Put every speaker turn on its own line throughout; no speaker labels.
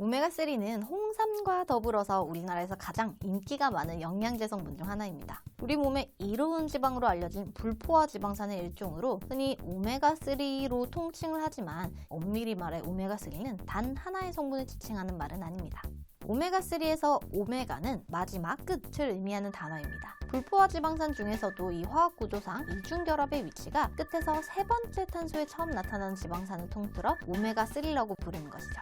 오메가3는 홍삼과 더불어서 우리나라에서 가장 인기가 많은 영양제 성분 중 하나입니다. 우리 몸에 이로운 지방으로 알려진 불포화 지방산의 일종으로 흔히 오메가3로 통칭을 하지만 엄밀히 말해 오메가3는 단 하나의 성분을 지칭하는 말은 아닙니다. 오메가3에서 오메가는 마지막 끝을 의미하는 단어입니다. 불포화 지방산 중에서도 이 화학 구조상 이중결합의 위치가 끝에서 세 번째 탄소에 처음 나타나는 지방산을 통틀어 오메가3라고 부르는 것이죠.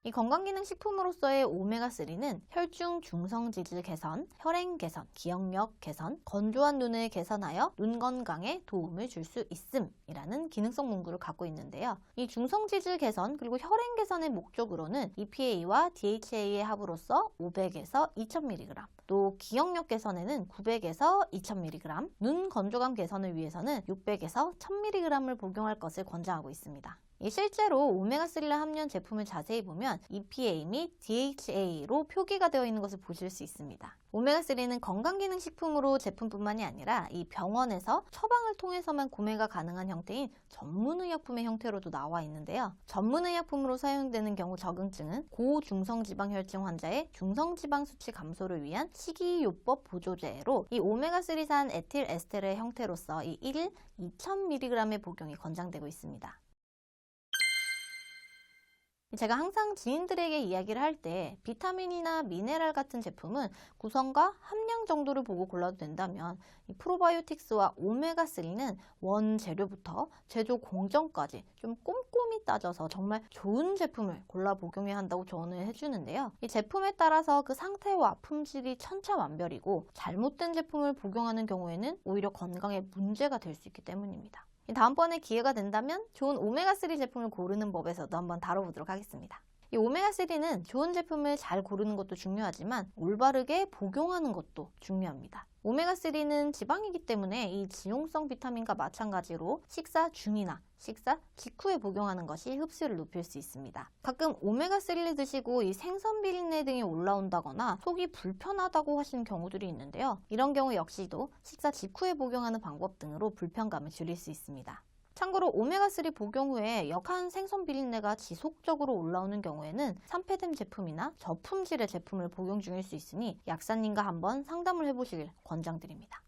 이 건강기능식품으로서의 오메가3는 혈중 중성지질 개선, 혈행 개선, 기억력 개선, 건조한 눈을 개선하여 눈 건강에 도움을 줄 수 있음이라는 기능성 문구를 갖고 있는데요. 이 중성지질 개선 그리고 혈행 개선의 목적으로는 EPA와 DHA의 합으로서 500에서 2000mg, 또 기억력 개선에는 900에서 2000mg, 눈 건조감 개선을 위해서는 600에서 1000mg을 복용할 것을 권장하고 있습니다. 실제로 오메가3를 함유한 제품을 자세히 보면 EPA 및 DHA로 표기가 되어 있는 것을 보실 수 있습니다. 오메가3는 건강기능식품으로 제품뿐만이 아니라 이 병원에서 처방을 통해서만 구매가 가능한 형태인 전문의약품의 형태로도 나와 있는데요. 전문의약품으로 사용되는 경우 적응증은 고중성지방혈증 환자의 중성지방 수치 감소를 위한 식이요법 보조제로 이 오메가3산 에틸에스테르의 형태로서 이 1일 2000mg의 복용이 권장되고 있습니다. 제가 항상 지인들에게 이야기를 할 때 비타민이나 미네랄 같은 제품은 구성과 함량 정도를 보고 골라도 된다면 이 프로바이오틱스와 오메가3는 원재료부터 제조 공정까지 좀 꼼꼼히 따져서 정말 좋은 제품을 골라 복용해야 한다고 조언을 해주는데요. 이 제품에 따라서 그 상태와 품질이 천차만별이고 잘못된 제품을 복용하는 경우에는 오히려 건강에 문제가 될 수 있기 때문입니다. 다음번에 기회가 된다면 좋은 오메가3 제품을 고르는 법에서도 한번 다뤄보도록 하겠습니다. 이 오메가3는 좋은 제품을 잘 고르는 것도 중요하지만 올바르게 복용하는 것도 중요합니다. 오메가3는 지방이기 때문에 이 지용성 비타민과 마찬가지로 식사 중이나 식사 직후에 복용하는 것이 흡수를 높일 수 있습니다. 가끔 오메가3를 드시고 이 생선 비린내 등이 올라온다거나 속이 불편하다고 하시는 경우들이 있는데요. 이런 경우 역시도 식사 직후에 복용하는 방법 등으로 불편감을 줄일 수 있습니다. 참고로 오메가3 복용 후에 역한 생선 비린내가 지속적으로 올라오는 경우에는 산패된 제품이나 저품질의 제품을 복용 중일 수 있으니 약사님과 한번 상담을 해보시길 권장드립니다.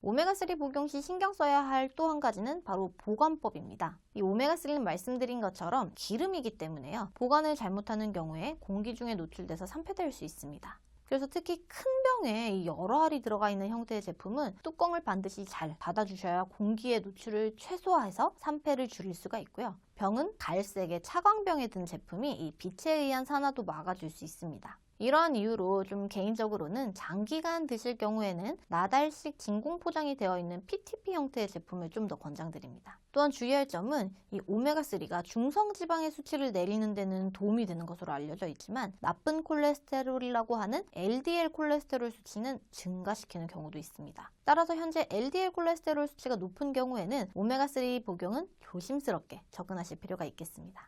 오메가3 복용 시 신경 써야 할 또 한 가지는 바로 보관법입니다. 이 오메가3는 말씀드린 것처럼 기름이기 때문에요. 보관을 잘못하는 경우에 공기 중에 노출돼서 산패될 수 있습니다. 그래서 특히 큰 병에 여러 알이 들어가 있는 형태의 제품은 뚜껑을 반드시 잘 닫아주셔야 공기의 노출을 최소화해서 산패를 줄일 수가 있고요. 병은 갈색의 차광병에 든 제품이 이 빛에 의한 산화도 막아줄 수 있습니다. 이러한 이유로 좀 개인적으로는 장기간 드실 경우에는 나달식 진공 포장이 되어 있는 PTP 형태의 제품을 좀 더 권장드립니다. 또한 주의할 점은 이 오메가3가 중성지방의 수치를 내리는 데는 도움이 되는 것으로 알려져 있지만 나쁜 콜레스테롤이라고 하는 LDL 콜레스테롤 수치는 증가시키는 경우도 있습니다. 따라서 현재 LDL 콜레스테롤 수치가 높은 경우에는 오메가3 복용은 조심스럽게 접근하실 필요가 있겠습니다.